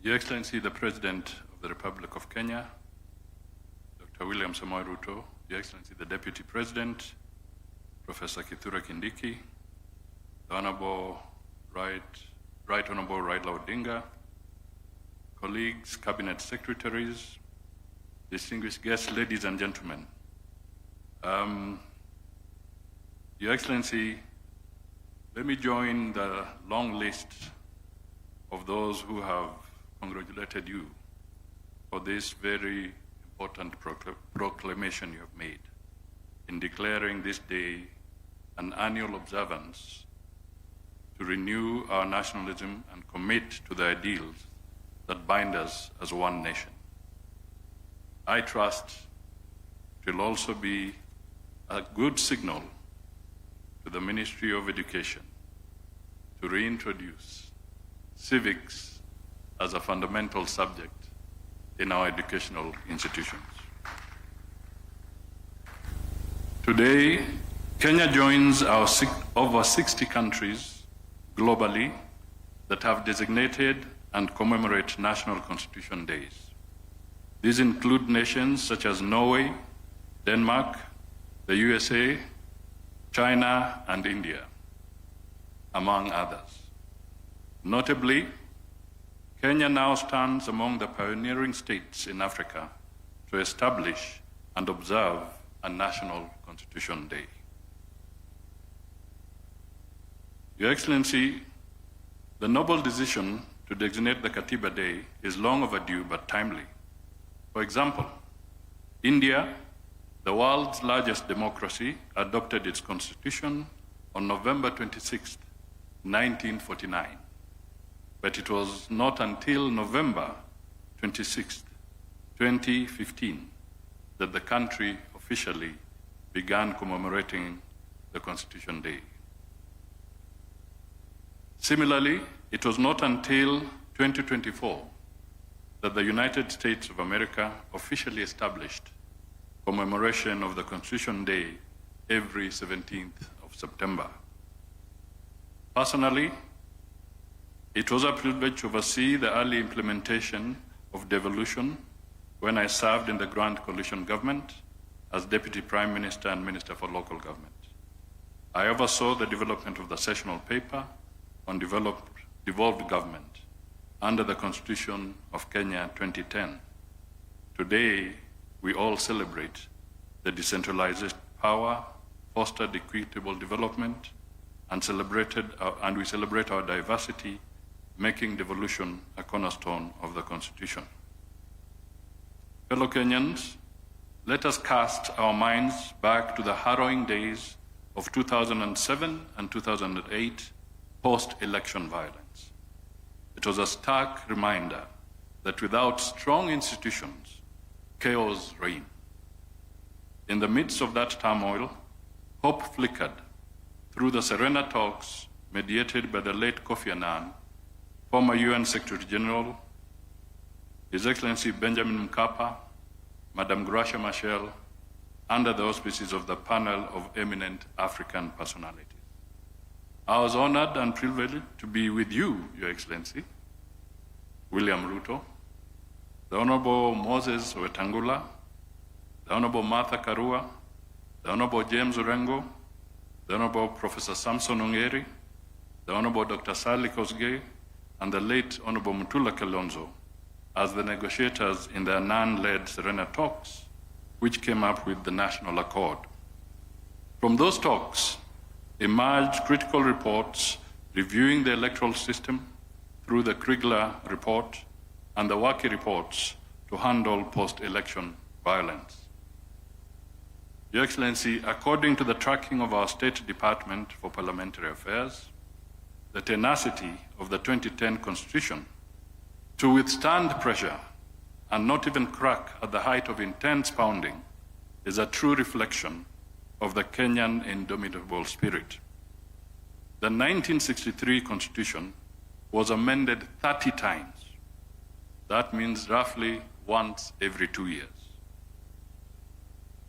Your Excellency, the President of the Republic of Kenya, Dr. William Samoei Ruto, Your Excellency, the Deputy President, Professor Kithure Kindiki, the Honorable Right Honorable Raila Odinga, colleagues, cabinet secretaries, distinguished guests, ladies and gentlemen. Your Excellency, let me join the long list of those who have congratulated you for this very important proclamation you have made in declaring this day an annual observance to renew our nationalism and commit to the ideals that bind us as one nation. I trust it will also be a good signal to the Ministry of Education to reintroduce civics as a fundamental subject in our educational institutions. Today, Kenya joins our over 60 countries globally that have designated and commemorate National Constitution Days. These include nations such as Norway, Denmark, the USA, China, and India, among others. Notably, Kenya now stands among the pioneering states in Africa to establish and observe a National Constitution Day. Your Excellency, the noble decision to designate the Katiba Day is long overdue but timely. For example, India, the world's largest democracy, adopted its constitution on November 26, 1949. But it was not until November 26, 2015, that the country officially began commemorating the Constitution Day. Similarly, it was not until 2024 that the United States of America officially established commemoration of the Constitution Day every 17th of September. Personally, it was a privilege to oversee the early implementation of devolution when I served in the Grand Coalition government as Deputy Prime Minister and Minister for Local Government. I oversaw the development of the sessional paper on devolved government under the Constitution of Kenya 2010. Today, we all celebrate the decentralized power, fostered equitable development, and we celebrate our diversity, making devolution a cornerstone of the Constitution. Fellow Kenyans, let us cast our minds back to the harrowing days of 2007 and 2008 post-election violence. It was a stark reminder that without strong institutions, chaos reigned. In the midst of that turmoil, hope flickered through the Serena talks mediated by the late Kofi Annan, former UN Secretary General, His Excellency Benjamin Mkapa, Madame Gracia Machel, under the auspices of the panel of eminent African personalities. I was honored and privileged to be with you, Your Excellency, William Ruto, the Honorable Moses Wetangula, the Honorable Martha Karua, the Honorable James Orengo, the Honorable Professor Samson Ongeri, the Honorable Dr. Sally Kosgei, and the late Honorable Mutula Kalonzo as the negotiators in the Annan-led Serena talks, which came up with the National Accord. From those talks emerged critical reports reviewing the electoral system through the Kriegler report and the Waki reports to handle post-election violence. Your Excellency, according to the tracking of our State Department for Parliamentary Affairs, the tenacity of the 2010 Constitution to withstand pressure and not even crack at the height of intense pounding is a true reflection of the Kenyan indomitable spirit. The 1963 Constitution was amended 30 times. That means roughly once every 2 years,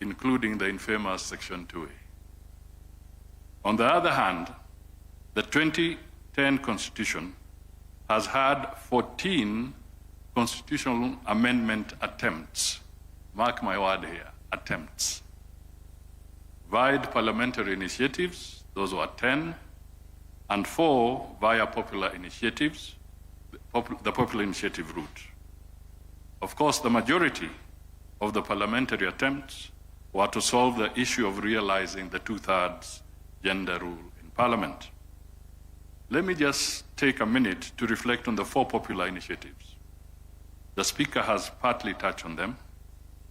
including the infamous Section 2A. On the other hand, the 2010 Constitution has had 14 constitutional amendment attempts, mark my word here, attempts, via parliamentary initiatives, those were 10, and 4 via popular initiatives, the popular initiative route. Of course, the majority of the parliamentary attempts were to solve the issue of realizing the 2/3 gender rule in Parliament. Let me just take a minute to reflect on the 4 popular initiatives. The Speaker has partly touched on them.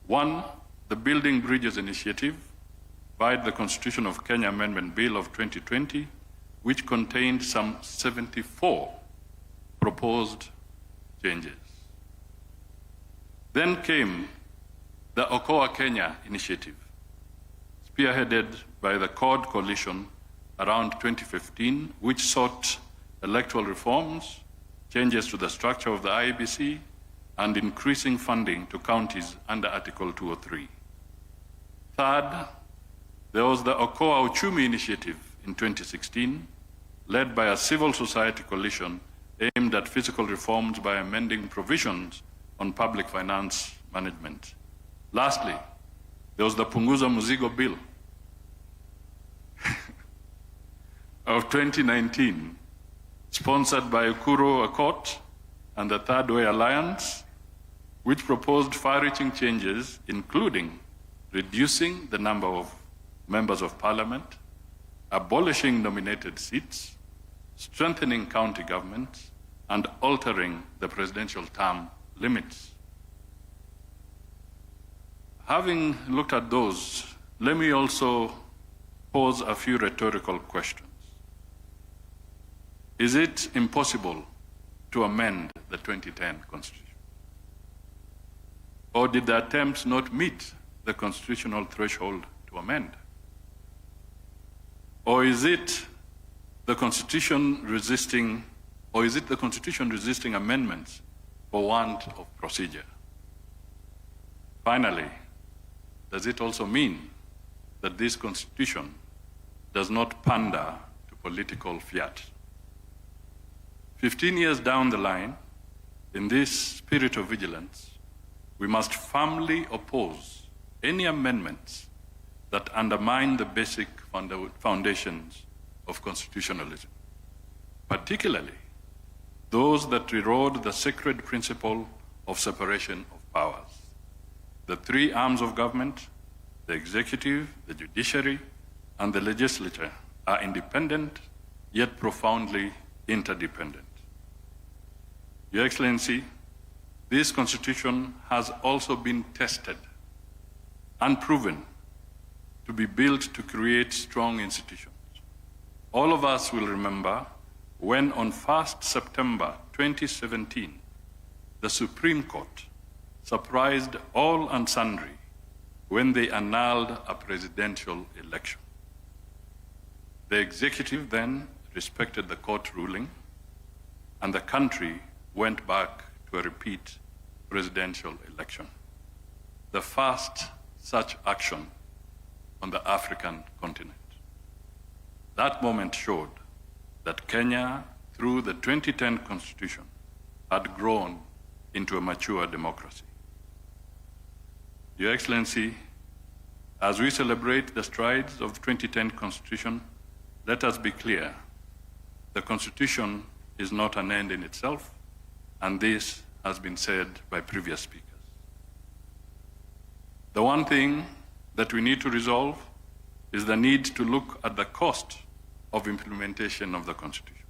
1, the Building Bridges Initiative, via the Constitution of Kenya Amendment Bill of 2020, which contained some 74 proposed changes. Then came the Okoa Kenya initiative, spearheaded by the CORD coalition around 2015, which sought electoral reforms, changes to the structure of the IEBC, and increasing funding to counties under Article 203. Third, there was the Okoa Uchumi initiative in 2016, led by a civil society coalition aimed at physical reforms by amending provisions on public finance management. Lastly, there was the Punguza Muzigo Bill of 2019, sponsored by Ukuru Akot and the Third Way Alliance, which proposed far-reaching changes, including reducing the number of members of parliament, abolishing nominated seats, strengthening county governments, and altering the presidential term limits. Having looked at those, let me also pose a few rhetorical questions. Is it impossible to amend the 2010 Constitution? Or did the attempts not meet the constitutional threshold to amend? Or is it the Constitution resisting amendments for want of procedure? Finally, does it also mean that this Constitution does not pander to political fiat? 15 years down the line, in this spirit of vigilance, we must firmly oppose any amendments that undermine the basic foundations of constitutionalism, particularly those that erode the sacred principle of separation of powers. The 3 arms of government, the executive, the judiciary, and the legislature, are independent, yet profoundly interdependent. Your Excellency, this Constitution has also been tested and proven to be built to create strong institutions. All of us will remember when on 1st September 2017, the Supreme Court surprised all and sundry when they annulled a presidential election. The executive then respected the court ruling, and the country went back to a repeat presidential election, the first such action on the African continent. That moment showed that Kenya, through the 2010 Constitution, had grown into a mature democracy. Your Excellency, as we celebrate the strides of the 2010 Constitution, let us be clear, the Constitution is not an end in itself, and this has been said by previous speakers. The one thing that we need to resolve is the need to look at the cost of implementation of the Constitution.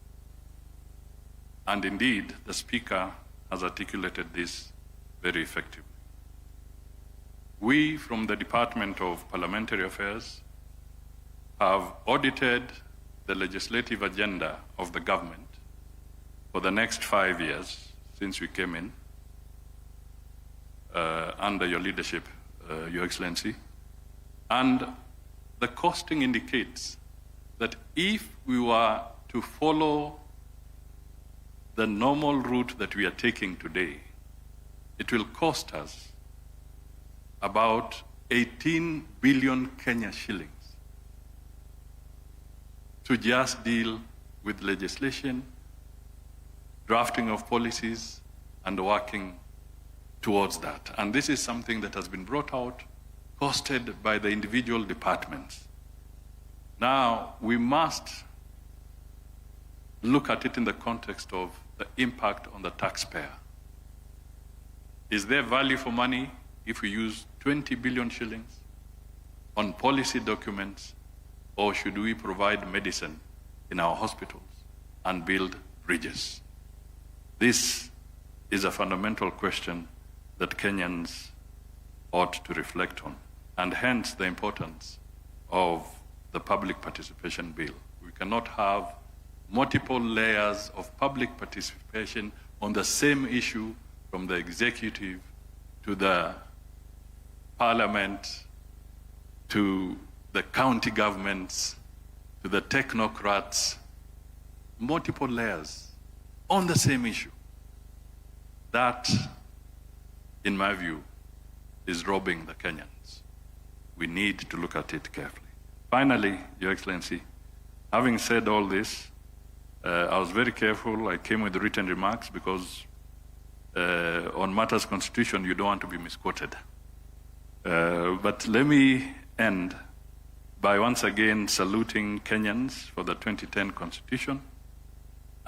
And indeed, the Speaker has articulated this very effectively. We from the Department of Parliamentary Affairs have audited the legislative agenda of the government for the next 5 years since we came in under your leadership, Your Excellency. And the costing indicates that if we were to follow the normal route that we are taking today, it will cost us about 18 billion Kenya shillings to just deal with legislation, drafting of policies, and working towards that. And this is something that has been brought out, costed by the individual departments. Now, we must look at it in the context of the impact on the taxpayer. Is there value for money if we use 20 billion shillings on policy documents, or should we provide medicine in our hospitals and build bridges? This is a fundamental question that Kenyans ought to reflect on, and hence the importance of the public participation bill. We cannot have multiple layers of public participation on the same issue, from the executive to the parliament to the county governments to the technocrats, multiple layers on the same issue. That, in my view, is robbing the Kenyans. We need to look at it carefully. Finally, Your Excellency, having said all this, I was very careful. I came with written remarks because on matters constitution, you don't want to be misquoted. But let me end by once again saluting Kenyans for the 2010 Constitution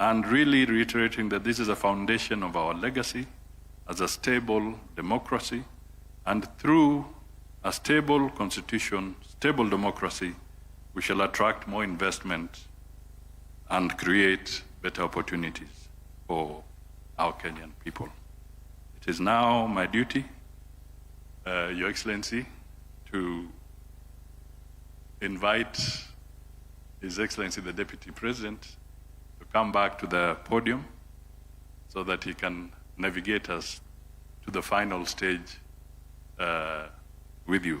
and really reiterating that this is a foundation of our legacy as a stable democracy, and through a stable constitution, stable democracy, we shall attract more investment and create better opportunities for our Kenyan people. It is now my duty, Your Excellency, to invite His Excellency the Deputy President to come back to the podium so that he can navigate us to the final stage with you.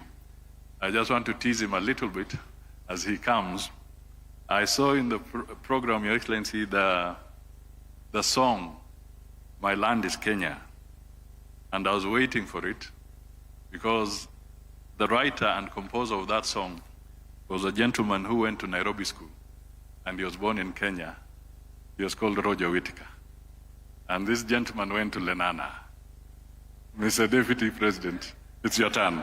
I just want to tease him a little bit as he comes. I saw in the program, Your Excellency, the song, My Land is Kenya. And I was waiting for it because the writer and composer of that song was a gentleman who went to Nairobi School, and he was born in Kenya. He was called Roger Whittaker. And this gentleman went to Lenana. Mr. Deputy President, it's your turn.